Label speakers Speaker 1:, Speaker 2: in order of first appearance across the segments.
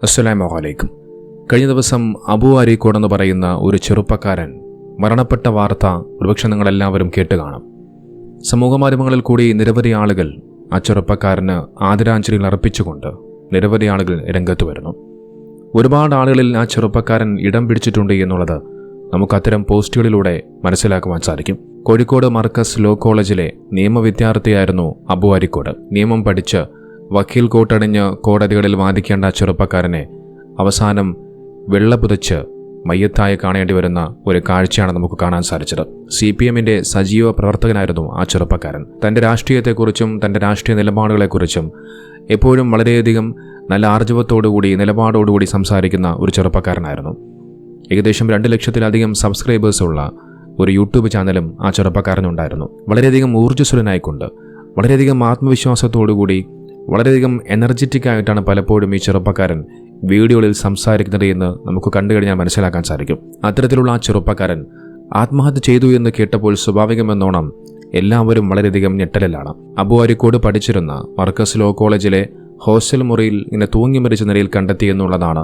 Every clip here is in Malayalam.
Speaker 1: അസ്സലാമു അലൈക്കും. കഴിഞ്ഞ ദിവസം അബു അരീക്കോട് എന്ന് പറയുന്ന ഒരു ചെറുപ്പക്കാരൻ മരണപ്പെട്ട വാർത്ത ഒരുപക്ഷെ നിങ്ങളെല്ലാവരും കേട്ട് കാണും. സമൂഹമാധ്യമങ്ങളിൽ കൂടി നിരവധി ആളുകൾ ആ ചെറുപ്പക്കാരന് ആദരാഞ്ജലികൾ അർപ്പിച്ചുകൊണ്ട് നിരവധി ആളുകൾ രംഗത്ത് വരുന്നു. ഒരുപാട് ആളുകളിൽ ആ ചെറുപ്പക്കാരൻ ഇടം പിടിച്ചിട്ടുണ്ട് എന്നുള്ളത് നമുക്ക് അത്തരം പോസ്റ്റുകളിലൂടെ മനസ്സിലാക്കുവാൻ സാധിക്കും. കോഴിക്കോട് മർക്കസ് ലോ കോളേജിലെ നിയമ വിദ്യാർത്ഥിയായിരുന്നു അബു അരീക്കോട്. നിയമം പഠിച്ച് വക്കീൽ കോട്ടണിഞ്ഞ് കോടതികളിൽ വാദിക്കേണ്ട ചെറുപ്പക്കാരനെ അവസാനം വെള്ളപുതച്ച് മയ്യത്തായി കാണേണ്ടി വരുന്ന ഒരു കാഴ്ചയാണ് നമുക്ക് കാണാൻ സാധിച്ചത്. CPMന്റെ സജീവ പ്രവർത്തകനായിരുന്നു ആ ചെറുപ്പക്കാരൻ. തൻ്റെ രാഷ്ട്രീയത്തെക്കുറിച്ചും തൻ്റെ രാഷ്ട്രീയ നിലപാടുകളെക്കുറിച്ചും എപ്പോഴും വളരെയധികം നല്ല ആർജവത്തോടുകൂടി നിലപാടോടുകൂടി സംസാരിക്കുന്ന ഒരു ചെറുപ്പക്കാരനായിരുന്നു. ഏകദേശം 2 ലക്ഷത്തിലധികം സബ്സ്ക്രൈബേഴ്സ് ഉള്ള ഒരു യൂട്യൂബ് ചാനലും ആ ചെറുപ്പക്കാരനുണ്ടായിരുന്നു. വളരെയധികം ഊർജ്ജസ്വലനായിക്കൊണ്ട് വളരെയധികം ആത്മവിശ്വാസത്തോടുകൂടി വളരെയധികം എനർജറ്റിക് ആയിട്ടാണ് പലപ്പോഴും ഈ ചെറുപ്പക്കാരൻ വീഡിയോകളിൽ സംസാരിക്കുന്നത് എന്ന് നമുക്ക് കണ്ടു കഴിഞ്ഞാൽ മനസ്സിലാക്കാൻ സാധിക്കും. അത്തരത്തിലുള്ള ആ ചെറുപ്പക്കാരൻ ആത്മഹത്യ ചെയ്തു എന്ന് കേട്ടപ്പോൾ സ്വാഭാവികമെന്നോണം എല്ലാവരും വളരെയധികം ഞെട്ടലിലാണ്. അബു അരീക്കോട് പഠിച്ചിരുന്ന മർക്കസ് ലോ കോളേജിലെ ഹോസ്റ്റൽ മുറിയിൽ ഇങ്ങനെ തൂങ്ങി മരിച്ച നിലയിൽ കണ്ടെത്തി എന്നുള്ളതാണ്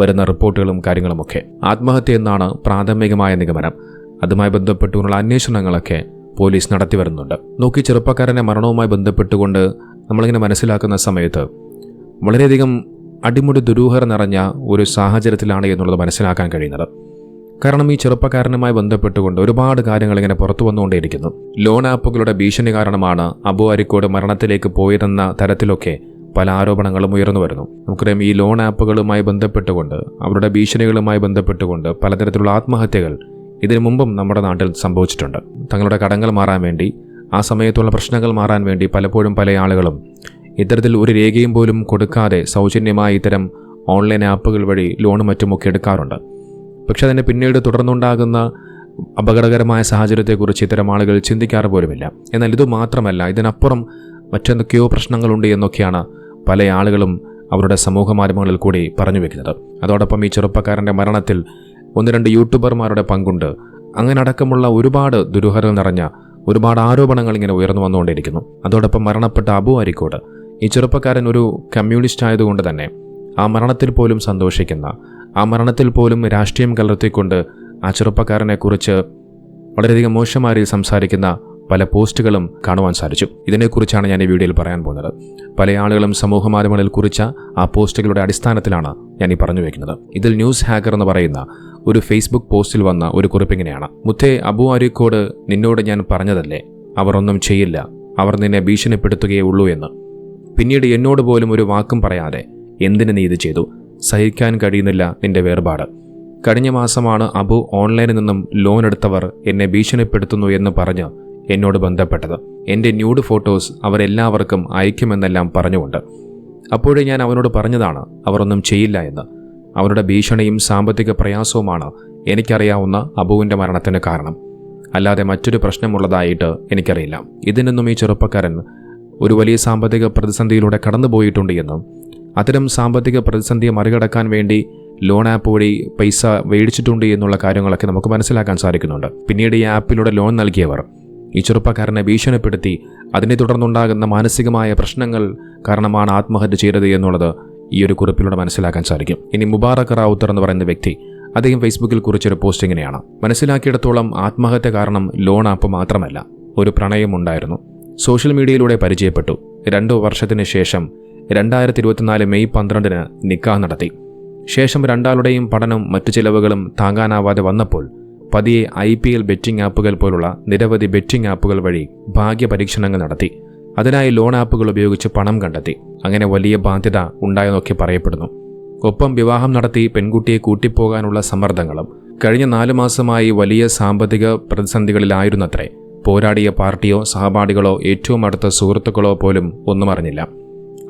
Speaker 1: വരുന്ന റിപ്പോർട്ടുകളും കാര്യങ്ങളുമൊക്കെ. ആത്മഹത്യ എന്നാണ് പ്രാഥമികമായ നിഗമനം. അതുമായി ബന്ധപ്പെട്ടുള്ള അന്വേഷണങ്ങളൊക്കെ പോലീസ് നടത്തി വരുന്നുണ്ട്. നോക്കി, ചെറുപ്പക്കാരൻ്റെ മരണവുമായി ബന്ധപ്പെട്ടുകൊണ്ട് നമ്മളിങ്ങനെ മനസ്സിലാക്കുന്ന സമയത്ത് വളരെയധികം അടിമുടി ദുരൂഹത നിറഞ്ഞ ഒരു സാഹചര്യത്തിലാണ് എന്നുള്ളത് മനസ്സിലാക്കാൻ കഴിയുന്നത്. കാരണം ഈ ചെറുപ്പക്കാരനുമായി ബന്ധപ്പെട്ടുകൊണ്ട് ഒരുപാട് കാര്യങ്ങൾ ഇങ്ങനെ പുറത്തു വന്നുകൊണ്ടേയിരിക്കുന്നു. ലോൺ ആപ്പുകളുടെ ഭീഷണി കാരണമാണ് അബു അരീക്കോട് മരണത്തിലേക്ക് പോയതെന്ന തരത്തിലൊക്കെ പല ആരോപണങ്ങളും ഉയർന്നു വരുന്നു. നമുക്കറിയാം, ഈ ലോൺ ആപ്പുകളുമായി ബന്ധപ്പെട്ടുകൊണ്ട് അവരുടെ ഭീഷണികളുമായി ബന്ധപ്പെട്ടുകൊണ്ട് പലതരത്തിലുള്ള ആത്മഹത്യകൾ ഇതിനു മുമ്പും നമ്മുടെ നാട്ടിൽ സംഭവിച്ചിട്ടുണ്ട്. തങ്ങളുടെ കടങ്ങൾ മാറാൻ വേണ്ടി, ആ സമയത്തുള്ള പ്രശ്നങ്ങൾ മാറാൻ വേണ്ടി പലപ്പോഴും പല ആളുകളും ഇത്തരത്തിൽ ഒരു രേഖയും പോലും കൊടുക്കാതെ സൗജന്യമായി ഇത്തരം ഓൺലൈൻ ആപ്പുകൾ വഴി ലോണും മറ്റുമൊക്കെ എടുക്കാറുണ്ട്. പക്ഷെ അതിന് പിന്നീട് തുടർന്നുണ്ടാകുന്ന അപകടകരമായ സാഹചര്യത്തെക്കുറിച്ച് ഇത്തരം ആളുകൾ ചിന്തിക്കാറ് പോലുമില്ല. എന്നാൽ ഇത് മാത്രമല്ല, ഇതിനപ്പുറം മറ്റെന്തൊക്കെയോ പ്രശ്നങ്ങളുണ്ട് എന്നൊക്കെയാണ് പല ആളുകളും അവരുടെ സമൂഹ മാധ്യമങ്ങളിൽ കൂടി പറഞ്ഞു വെക്കുന്നത്. അതോടൊപ്പം ഈ ചെറുപ്പക്കാരൻ്റെ മരണത്തിൽ 1-2 യൂട്യൂബർമാരുടെ പങ്കുണ്ട്. അങ്ങനെ അടക്കമുള്ള ഒരുപാട് ദുരൂഹതകൾ നിറഞ്ഞ ഒരുപാട് ആരോപണങ്ങൾ ഇങ്ങനെ ഉയർന്നു വന്നുകൊണ്ടിരിക്കുന്നു. അതോടൊപ്പം മരണപ്പെട്ട അബു അരീക്കോട് ഈ ചെറുപ്പക്കാരൻ ഒരു കമ്മ്യൂണിസ്റ്റ് ആയതുകൊണ്ട് തന്നെ ആ മരണത്തിൽ പോലും സന്തോഷിക്കുന്ന, ആ മരണത്തിൽ പോലും രാഷ്ട്രീയം കലർത്തിക്കൊണ്ട് ആ ചെറുപ്പക്കാരനെക്കുറിച്ച് വളരെയധികം മോശമായി സംസാരിക്കുന്ന പല പോസ്റ്റുകളും കാണുവാൻ സാധിച്ചു. ഇതിനെക്കുറിച്ചാണ് ഞാൻ ഈ വീഡിയോയിൽ പറയാൻ പോകുന്നത്. പല ആളുകളും സമൂഹ മാധ്യമങ്ങളിൽ കുറിച്ച ആ പോസ്റ്റുകളുടെ അടിസ്ഥാനത്തിലാണ് ഞാൻ ഈ പറഞ്ഞു വയ്ക്കുന്നത്. ഇതിൽ ന്യൂസ് ഹാക്കർ എന്ന് പറയുന്ന ഒരു ഫേസ്ബുക്ക് പോസ്റ്റിൽ വന്ന ഒരു കുറിപ്പിങ്ങനെയാണ്: മുത്തേ, അബു അരീക്കോട് നിന്നോട് ഞാൻ പറഞ്ഞതല്ലേ, അവർ ഒന്നും ചെയ്യില്ല, അവർ നിന്നെ ഭീഷണിപ്പെടുത്തുകയേ ഉള്ളൂ എന്ന്. പിന്നീട് എന്നോട് പോലും ഒരു വാക്കും പറയാതെ എന്തിന് നീ ഇത് ചെയ്തു? സഹിക്കാൻ കഴിയുന്നില്ല നിന്റെ വേർപാട്. കഴിഞ്ഞ മാസമാണ് അബു ഓൺലൈനിൽ നിന്നും ലോൺ എടുത്തവർ എന്നെ ഭീഷണിപ്പെടുത്തുന്നു എന്ന് പറഞ്ഞ് എന്നോട് ബന്ധപ്പെട്ടത്. എൻ്റെ ന്യൂഡ് ഫോട്ടോസ് അവരെല്ലാവർക്കും അയക്കുമെന്നെല്ലാം പറഞ്ഞുകൊണ്ട്. അപ്പോഴേ ഞാൻ അവനോട് പറഞ്ഞതാണ് അവർ ഒന്നും ചെയ്യില്ല എന്ന്. അവരുടെ ഭീഷണിയും സാമ്പത്തിക പ്രയാസവുമാണ് എനിക്കറിയാവുന്ന അബുവിൻ്റെ മരണത്തിന് കാരണം, അല്ലാതെ മറ്റൊരു പ്രശ്നമുള്ളതായിട്ട് എനിക്കറിയില്ല. ഇതിനൊന്നും ഈ ചെറുപ്പക്കാരൻ ഒരു വലിയ സാമ്പത്തിക പ്രതിസന്ധിയിലൂടെ കടന്നുപോയിട്ടുണ്ട് എന്നും അത്തരം സാമ്പത്തിക പ്രതിസന്ധിയെ മറികടക്കാൻ വേണ്ടി ലോൺ ആപ്പ് വഴി പൈസ മേടിച്ചിട്ടുണ്ട് എന്നുള്ള കാര്യങ്ങളൊക്കെ നമുക്ക് മനസ്സിലാക്കാൻ സാധിക്കുന്നുണ്ട്. പിന്നീട് ഈ ആപ്പിലൂടെ ലോൺ നൽകിയവർ ഈ ചെറുപ്പക്കാരനെ ഭീഷണിപ്പെടുത്തി അതിനെ തുടർന്നുണ്ടാകുന്ന മാനസികമായ പ്രശ്നങ്ങൾ കാരണമാണ് ആത്മഹത്യ ചെയ്തത് എന്നുള്ളത് ഈ ഒരു കുറിപ്പിലൂടെ മനസ്സിലാക്കാൻ സാധിക്കും. ഇനി മുബാറക് റാവുത്തർ എന്ന് പറയുന്ന വ്യക്തി അദ്ദേഹം ഫേസ്ബുക്കിൽ കുറിച്ചൊരു പോസ്റ്റ് ഇങ്ങനെയാണ്: മനസ്സിലാക്കിയിടത്തോളം ആത്മഹത്യ കാരണം ലോൺ ആപ്പ് മാത്രമല്ല, ഒരു പ്രണയമുണ്ടായിരുന്നു. സോഷ്യൽ മീഡിയയിലൂടെ പരിചയപ്പെട്ടു. 2 വർഷത്തിന് ശേഷം 2024 മെയ് 12 നിക്കാഹ് നടത്തി. ശേഷം രണ്ടാളുടെയും പഠനം മറ്റു ചിലവുകളും താങ്ങാനാവാതെ വന്നപ്പോൾ പതിയെ IPL ബെറ്റിംഗ് ആപ്പുകൾ പോലുള്ള നിരവധി ബെറ്റിംഗ് ആപ്പുകൾ വഴി ഭാഗ്യ പരീക്ഷണങ്ങൾ നടത്തി. അതിനായി ലോൺ ആപ്പുകൾ ഉപയോഗിച്ച് പണം കണ്ടെത്തി. അങ്ങനെ വലിയ ബാധ്യത ഉണ്ടായെന്നൊക്കെ പറയപ്പെടുന്നു. ഒപ്പം വിവാഹം നടത്തി പെൺകുട്ടിയെ കൂട്ടിപ്പോകാനുള്ള സമ്മർദ്ദങ്ങളും. കഴിഞ്ഞ 4 മാസമായി വലിയ സാമ്പത്തിക പ്രതിസന്ധികളിലായിരുന്നത്രേ. പോരാടിയ പാർട്ടിയോ സഹപാഠികളോ ഏറ്റവും അടുത്ത സുഹൃത്തുക്കളോ പോലും ഒന്നും അറിഞ്ഞില്ല.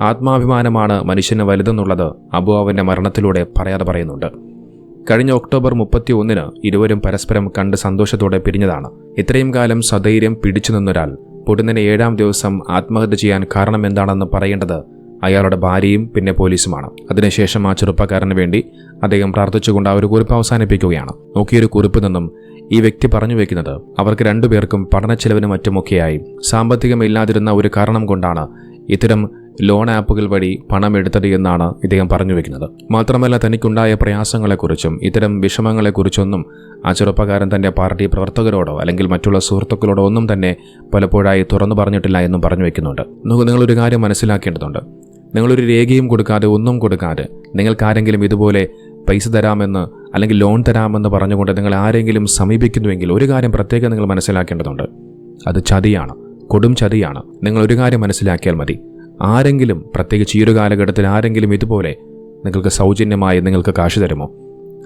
Speaker 1: ആത്മാഭിമാനമാണ് മനുഷ്യന് വലുതെന്നുള്ളത് അബു അവൻ്റെ മരണത്തിലൂടെ പറയാതെ പറയുന്നുണ്ട്. കഴിഞ്ഞ ഒക്ടോബർ 31 ഇരുവരും പരസ്പരം കണ്ട് സന്തോഷത്തോടെ പിരിഞ്ഞതാണ്. ഇത്രയും കാലം സധൈര്യം പിടിച്ചു നിന്നൊരാൾ പൊടുന്നതിന് 7-ാം ദിവസം ആത്മഹത്യ ചെയ്യാൻ കാരണം എന്താണെന്ന് പറയേണ്ടത് അയാളുടെ ഭാര്യയും പിന്നെ പോലീസുമാണ്. അതിനുശേഷം ആ ചെറുപ്പക്കാരന് വേണ്ടി അദ്ദേഹം പ്രാർത്ഥിച്ചുകൊണ്ട് ആ ഒരു കുറിപ്പ് അവസാനിപ്പിക്കുകയാണ്. നോക്കിയൊരു കുറിപ്പ് നിന്നും ഈ വ്യക്തി പറഞ്ഞു വെക്കുന്നത് അവർക്ക് 2 പേർക്കും പഠനച്ചെലവിനും മറ്റുമൊക്കെയായി സാമ്പത്തികമില്ലാതിരുന്ന ഒരു കാരണം കൊണ്ടാണ് ഇത്തരം ലോൺ ആപ്പുകൾ വഴി പണം എടുത്തത് എന്നാണ് ഇദ്ദേഹം പറഞ്ഞു വെക്കുന്നത്. മാത്രമല്ല തനിക്കുണ്ടായ പ്രയാസങ്ങളെക്കുറിച്ചും ഇത്തരം വിഷമങ്ങളെക്കുറിച്ചൊന്നും ആ ചെറുപ്പക്കാരൻ തൻ്റെ പാർട്ടി പ്രവർത്തകരോടോ അല്ലെങ്കിൽ മറ്റുള്ള സുഹൃത്തുക്കളോടോ ഒന്നും തന്നെ പലപ്പോഴായി തുറന്നു പറഞ്ഞിട്ടില്ല എന്നും പറഞ്ഞു വെക്കുന്നുണ്ട്. നിങ്ങളൊരു കാര്യം മനസ്സിലാക്കേണ്ടതുണ്ട്. നിങ്ങളൊരു രേഖയും കൊടുക്കാതെ ഒന്നും കൊടുക്കാതെ നിങ്ങൾക്കാരെങ്കിലും ഇതുപോലെ പൈസ തരാമെന്ന് അല്ലെങ്കിൽ ലോൺ തരാമെന്ന് പറഞ്ഞുകൊണ്ട് നിങ്ങൾ ആരെങ്കിലും സമീപിക്കുന്നുവെങ്കിൽ ഒരു കാര്യം പ്രത്യേകം നിങ്ങൾ മനസ്സിലാക്കേണ്ടതുണ്ട്. അത് ചതിയാണ്, കൊടും ചതിയാണ്. നിങ്ങൾ ഒരു കാര്യം മനസ്സിലാക്കിയാൽ മതി. ആരെങ്കിലും, പ്രത്യേകിച്ച് ഈ ഒരു കാലഘട്ടത്തിൽ ആരെങ്കിലും ഇതുപോലെ നിങ്ങൾക്ക് സൗജന്യമായി നിങ്ങൾക്ക് കാശ് തരുമോ?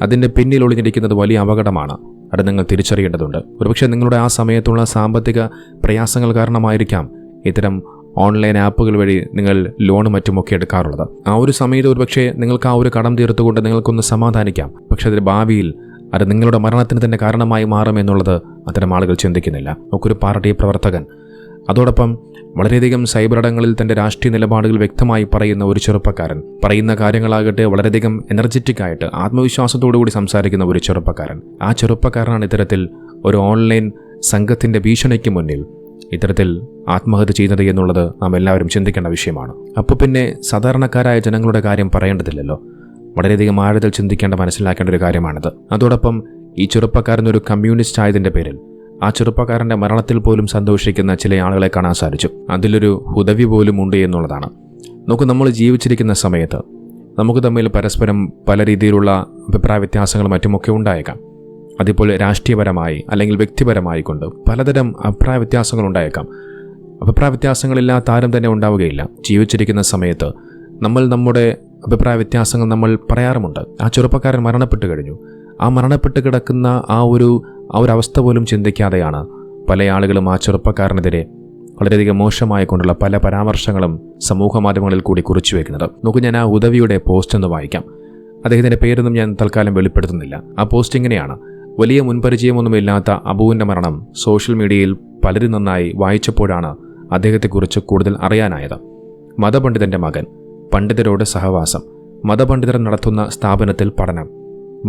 Speaker 1: അതിൻ്റെ പിന്നിൽ ഒളിഞ്ഞിരിക്കുന്നത് വലിയ അപകടമാണ്. അത് നിങ്ങൾ തിരിച്ചറിയേണ്ടതുണ്ട്. ഒരുപക്ഷെ നിങ്ങളുടെ ആ സമയത്തുള്ള സാമ്പത്തിക പ്രയാസങ്ങൾ കാരണമായിരിക്കാം ഇത്തരം ഓൺലൈൻ ആപ്പുകൾ വഴി നിങ്ങൾ ലോണും മറ്റുമൊക്കെ എടുക്കാറുള്ളത്. ആ ഒരു സമയത്ത് ഒരുപക്ഷെ നിങ്ങൾക്ക് ആ ഒരു കടം തീർത്തുകൊണ്ട് നിങ്ങൾക്കൊന്ന് സമാധാനിക്കാം. പക്ഷെ അതിന് ഭാവിയിൽ അത് നിങ്ങളുടെ മരണത്തിന് തന്നെ കാരണമായി മാറുമെന്നുള്ളത് അത്തരം ആളുകൾ ചിന്തിക്കുന്നില്ല. നമുക്കൊരു പാർട്ടി പ്രവർത്തകൻ, അതോടൊപ്പം വളരെയധികം സൈബറിടങ്ങളിൽ തൻ്റെ രാഷ്ട്രീയ നിലപാടുകൾ വ്യക്തമായി പറയുന്ന ഒരു ചെറുപ്പക്കാരൻ, പറയുന്ന കാര്യങ്ങളാകട്ടെ വളരെയധികം എനർജറ്റിക്കായിട്ട് ആത്മവിശ്വാസത്തോടുകൂടി സംസാരിക്കുന്ന ഒരു ചെറുപ്പക്കാരൻ. ആ ചെറുപ്പക്കാരനാണ് ഇത്തരത്തിൽ ഒരു ഓൺലൈൻ സംഘത്തിൻ്റെ ഭീഷണിക്ക് മുന്നിൽ ഇത്തരത്തിൽ ആത്മഹത്യ ചെയ്യുന്നത് എന്നുള്ളത് നാം എല്ലാവരും ചിന്തിക്കേണ്ട വിഷയമാണ്. അപ്പോൾ പിന്നെ സാധാരണക്കാരായ ജനങ്ങളുടെ കാര്യം പറയേണ്ടതില്ലല്ലോ. വളരെയധികം ആഴത്തിൽ ചിന്തിക്കേണ്ട, മനസ്സിലാക്കേണ്ട ഒരു കാര്യമാണിത്. അതോടൊപ്പം ഈ ചെറുപ്പക്കാരൻ ഒരു കമ്മ്യൂണിസ്റ്റ് ആയതിൻ്റെ പേരിൽ ആ ചെറുപ്പക്കാരൻ്റെ മരണത്തിൽ പോലും സന്തോഷിക്കുന്ന ചില ആളുകളെ കാണാൻ സാധിച്ചു. അതിലൊരു ഹുദവി പോലും ഉണ്ട് എന്നുള്ളതാണ്. നമ്മൾ ജീവിച്ചിരിക്കുന്ന സമയത്ത് നമുക്ക് തമ്മിൽ പരസ്പരം പല രീതിയിലുള്ള അഭിപ്രായ വ്യത്യാസങ്ങളും മറ്റുമൊക്കെ ഉണ്ടായേക്കാം. അതിപ്പോൾ രാഷ്ട്രീയപരമായി അല്ലെങ്കിൽ വ്യക്തിപരമായി കൊണ്ട് പലതരം അഭിപ്രായ വ്യത്യാസങ്ങൾ ഉണ്ടായേക്കാം. അഭിപ്രായ വ്യത്യാസങ്ങളില്ലാത്ത ആരും തന്നെ ഉണ്ടാവുകയില്ല. ജീവിച്ചിരിക്കുന്ന സമയത്ത് നമ്മുടെ അഭിപ്രായ വ്യത്യാസങ്ങൾ നമ്മൾ പറയാറുമുണ്ട്. ആ ചെറുപ്പക്കാരൻ മരണപ്പെട്ട് കഴിഞ്ഞു. ആ മരണപ്പെട്ട് കിടക്കുന്ന ആ ഒരു അവസ്ഥ പോലും ചിന്തിക്കാതെയാണ് പല ആളുകളും ആ ചെറുപ്പക്കാരനെതിരെ വളരെയധികം മോശമായി കൊണ്ടുള്ള പല പരാമർശങ്ങളും സമൂഹ മാധ്യമങ്ങളിൽ കൂടി കുറിച്ചു വയ്ക്കുന്നത്. ഞാൻ ആ ഉദവിയുടെ പോസ്റ്റ് ഒന്ന് വായിക്കാം. അദ്ദേഹത്തിൻ്റെ പേരൊന്നും ഞാൻ തൽക്കാലം വെളിപ്പെടുത്തുന്നില്ല. ആ പോസ്റ്റ് ഇങ്ങനെയാണ്: വലിയ മുൻപരിചയമൊന്നുമില്ലാത്ത അബുവിൻ്റെ മരണം സോഷ്യൽ മീഡിയയിൽ പലരും നന്നായി വായിച്ചപ്പോഴാണ് അദ്ദേഹത്തെക്കുറിച്ച് കൂടുതൽ അറിയാനായത്. മതപണ്ഡിതൻ്റെ മകൻ, പണ്ഡിതരോട് സഹവാസം, മതപണ്ഡിതർ നടത്തുന്ന സ്ഥാപനത്തിൽ പഠനം,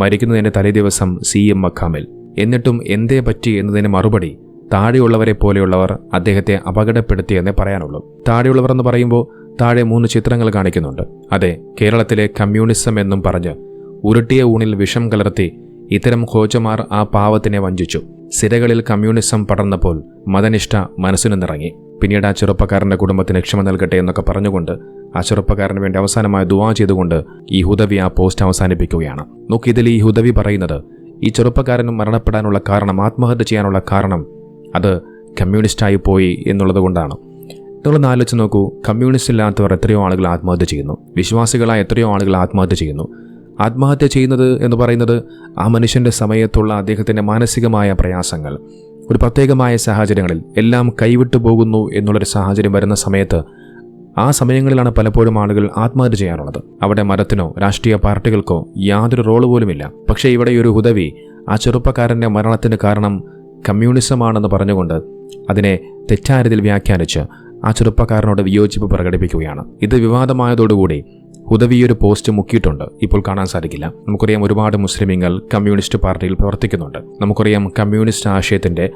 Speaker 1: മരിക്കുന്നതിന് തലേദിവസം CM മഖാമിൽ. എന്നിട്ടും എന്തേ പറ്റി എന്നതിന് മറുപടി താഴെയുള്ളവരെ പോലെയുള്ളവർ അദ്ദേഹത്തെ അപകടപ്പെടുത്തിയെന്നേ പറയാനുള്ളൂ. താഴെയുള്ളവർ എന്ന് പറയുമ്പോൾ താഴെ 3 ചിത്രങ്ങൾ കാണിക്കുന്നുണ്ട്. അതെ, കേരളത്തിലെ കമ്മ്യൂണിസം എന്നും പറഞ്ഞ് ഉരുട്ടിയ ഊണിൽ വിഷം കലർത്തി ഇത്തരം ഖോജമാർ ആ പാവത്തിനെ വഞ്ചിച്ചു. സിരകളിൽ കമ്മ്യൂണിസം പടർന്നപ്പോൾ മതനിഷ്ഠ മനസ്സിനു നിറങ്ങി. പിന്നീട് ആ ചെറുപ്പക്കാരൻ്റെ കുടുംബത്തിന് ക്ഷമ നൽകട്ടെ എന്നൊക്കെ പറഞ്ഞുകൊണ്ട് ആ ചെറുപ്പക്കാരന് വേണ്ടി അവസാനമായി ദുആ ചെയ്തുകൊണ്ട് ഈ ഹുദവി ആ പോസ്റ്റ് അവസാനിപ്പിക്കുകയാണ്. ഇതിൽ ഈ ഹുദവി പറയുന്നത് ഈ ചെറുപ്പക്കാരനും മരണപ്പെടാനുള്ള കാരണം, ആത്മഹത്യ ചെയ്യാനുള്ള കാരണം അത് കമ്മ്യൂണിസ്റ്റായി പോയി എന്നുള്ളത് കൊണ്ടാണ്. നിങ്ങളൊന്ന് ആലോചിച്ച് നോക്കൂ. കമ്മ്യൂണിസ്റ്റ് ഇല്ലാത്തവർ എത്രയോ ആളുകൾ ആത്മഹത്യ ചെയ്യുന്നു. വിശ്വാസികളായ എത്രയോ ആളുകൾ ആത്മഹത്യ ചെയ്യുന്നു. ആത്മഹത്യ ചെയ്യുന്നത് എന്ന് പറയുന്നത് ആ മനുഷ്യൻ്റെ സമയത്തുള്ള അദ്ദേഹത്തിൻ്റെ മാനസികമായ പ്രയാസങ്ങൾ, ഒരു പ്രത്യേകമായ സാഹചര്യങ്ങളിൽ എല്ലാം കൈവിട്ടു പോകുന്നു എന്നുള്ളൊരു സാഹചര്യം വരുന്ന സമയത്ത്, ആ സമയങ്ങളിലാണ് പലപ്പോഴും ആളുകൾ ആത്മഹത്യ ചെയ്യാറുള്ളത്. അവിടെ മതത്തിനോ രാഷ്ട്രീയ പാർട്ടികൾക്കോ യാതൊരു റോള് പോലുമില്ല. പക്ഷേ ഇവിടെ ഒരു ഹുദവി ആ ചെറുപ്പക്കാരൻ്റെ മരണത്തിന് കാരണം കമ്മ്യൂണിസമാണെന്ന് പറഞ്ഞുകൊണ്ട് അതിനെ തെറ്റായ രീതിയിൽ വ്യാഖ്യാനിച്ച് ആ ചെറുപ്പക്കാരനോട് വിയോജിപ്പ് പ്രകടിപ്പിക്കുകയാണ്. ഇത് വിവാദമായതോടുകൂടി ഹുദവി ഒരു പോസ്റ്റ് മുക്കിയിട്ടുണ്ട്. ഇപ്പോൾ കാണാൻ സാധിക്കില്ല. നമുക്കറിയാം ഒരുപാട് മുസ്ലിമീങ്ങൾ കമ്മ്യൂണിസ്റ്റ് പാർട്ടിയിൽ പ്രവർത്തിക്കുന്നുണ്ട്. നമുക്കറിയാം കമ്മ്യൂണിസ്റ്റ് ആശയത്തിൻ്റെ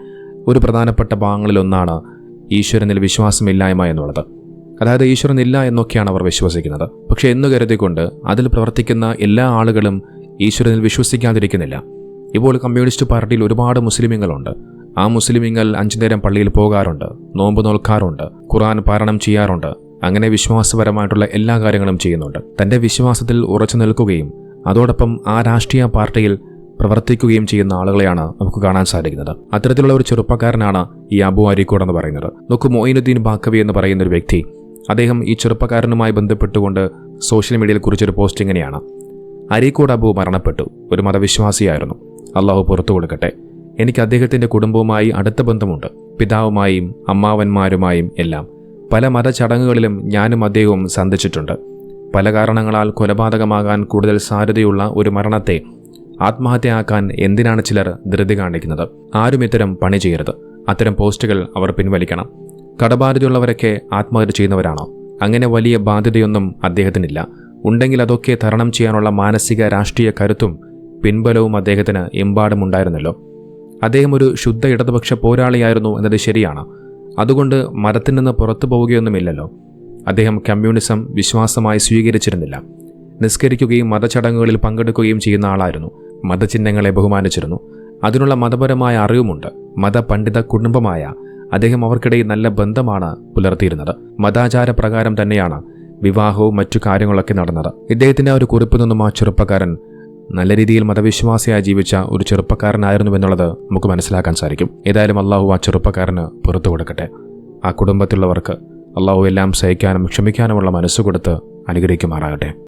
Speaker 1: ഒരു പ്രധാനപ്പെട്ട ഭാഗങ്ങളിലൊന്നാണ് ഈശ്വരനിൽ വിശ്വാസമില്ലായ്മ എന്നുള്ളത്. അതായത് ഈശ്വരനില്ല എന്നൊക്കെയാണ് അവർ വിശ്വസിക്കുന്നത്. പക്ഷേ എന്ന് കരുതിക്കൊണ്ട് അതിൽ പ്രവർത്തിക്കുന്ന എല്ലാ ആളുകളും ഈശ്വരനിൽ വിശ്വസിക്കാതിരിക്കുന്നില്ല. ഇപ്പോൾ കമ്മ്യൂണിസ്റ്റ് പാർട്ടിയിൽ ഒരുപാട് മുസ്ലിമീങ്ങളുണ്ട്. ആ മുസ്ലിമീങ്ങൾ 5 നേരം പള്ളിയിൽ പോകാറുണ്ട്, നോമ്പ് നോൽക്കാറുണ്ട്, ഖുർആൻ പാരായണം ചെയ്യാറുണ്ട്. അങ്ങനെ വിശ്വാസപരമായിട്ടുള്ള എല്ലാ കാര്യങ്ങളും ചെയ്യുന്നുണ്ട്. തൻ്റെ വിശ്വാസത്തിൽ ഉറച്ചു നിൽക്കുകയും അതോടൊപ്പം ആ രാഷ്ട്രീയ പാർട്ടിയിൽ പ്രവർത്തിക്കുകയും ചെയ്യുന്ന ആളുകളെയാണ് നമുക്ക് കാണാൻ സാധിക്കുന്നത്. അത്തരത്തിലുള്ള ഒരു ചെറുപ്പക്കാരനാണ് ഈ അബു അരീക്കോട് എന്ന് പറയുന്നത്. മൊയ്നുദ്ദീൻ ബാക്കവി എന്ന് പറയുന്ന ഒരു വ്യക്തി, അദ്ദേഹം ഈ ചെറുപ്പക്കാരനുമായി ബന്ധപ്പെട്ടുകൊണ്ട് സോഷ്യൽ മീഡിയയിൽ കുറിച്ചൊരു പോസ്റ്റ് ഇങ്ങനെയാണ്: അരീക്കോട് അബു മരണപ്പെട്ടു. ഒരു മതവിശ്വാസിയായിരുന്നു. അള്ളാഹു പുറത്തു കൊടുക്കട്ടെ. എനിക്ക് അദ്ദേഹത്തിൻ്റെ കുടുംബവുമായി അടുത്ത ബന്ധമുണ്ട്. പിതാവുമായും അമ്മാവന്മാരുമായും എല്ലാം. പല മതചടങ്ങുകളിലും ഞാനും അദ്ദേഹവും സന്ധിച്ചിട്ടുണ്ട്. പല കാരണങ്ങളാൽ കൊലപാതകമാകാൻ കൂടുതൽ സാധ്യതയുള്ള ഒരു മരണത്തെ ആത്മഹത്യയാക്കാൻ എന്തിനാണ് ചിലർ ധൃതി കാണിക്കുന്നത്? ആരും ഇത്തരം പണി ചെയ്യരുത്. അത്തരം പോസ്റ്റുകൾ അവർ പിൻവലിക്കണം. കടബാധ്യതയുള്ളവരൊക്കെ ആത്മഹത്യ ചെയ്യുന്നവരാണോ? അങ്ങനെ വലിയ ബാധ്യതയൊന്നും അദ്ദേഹത്തിനില്ല. ഉണ്ടെങ്കിൽ അതൊക്കെ തരണം ചെയ്യാനുള്ള മാനസിക രാഷ്ട്രീയ കരുത്തും പിൻബലവും അദ്ദേഹത്തിന് എമ്പാടും ഉണ്ടായിരുന്നല്ലോ. അദ്ദേഹം ഒരു ശുദ്ധ ഇടതുപക്ഷ പോരാളിയായിരുന്നു എന്നത് ശരിയാണ്. അതുകൊണ്ട് മതത്തിൽ നിന്ന് പുറത്തു പോവുകയൊന്നുമില്ലല്ലോ. അദ്ദേഹം കമ്മ്യൂണിസം വിശ്വാസമായി സ്വീകരിച്ചിരുന്നില്ല. നിസ്കരിക്കുകയും മതചടങ്ങുകളിൽ പങ്കെടുക്കുകയും ചെയ്യുന്ന ആളായിരുന്നു. മതചിഹ്നങ്ങളെ ബഹുമാനിച്ചിരുന്നു. അതിനുള്ള മതപരമായ അറിവുമുണ്ട്. മതപണ്ഡിത കുടുംബമായ അദ്ദേഹം അവർക്കിടയിൽ നല്ല ബന്ധമാണ് പുലർത്തിയിരുന്നത്. മതാചാര പ്രകാരം തന്നെയാണ് വിവാഹവും മറ്റു കാര്യങ്ങളൊക്കെ നടന്നത്. ഇദ്ദേഹത്തിൻ്റെ ഒരു കുറിപ്പിൽ നിന്നും ആ ചെറുപ്പക്കാരൻ നല്ല രീതിയിൽ മതവിശ്വാസിയായി ജീവിച്ച ഒരു ചെറുപ്പക്കാരനായിരുന്നുവെന്നുള്ളത് നമുക്ക് മനസ്സിലാക്കാൻ സാധിക്കും. ഏതായാലും അള്ളാഹു ആ ചെറുപ്പക്കാരന് പുറത്തു കൊടുക്കട്ടെ. ആ കുടുംബത്തിലുള്ളവർക്ക് അള്ളാഹു എല്ലാം സഹിക്കാനും ക്ഷമിക്കാനുമുള്ള മനസ്സുകൊടുത്ത് അനുഗ്രഹിക്കുമാറാകട്ടെ.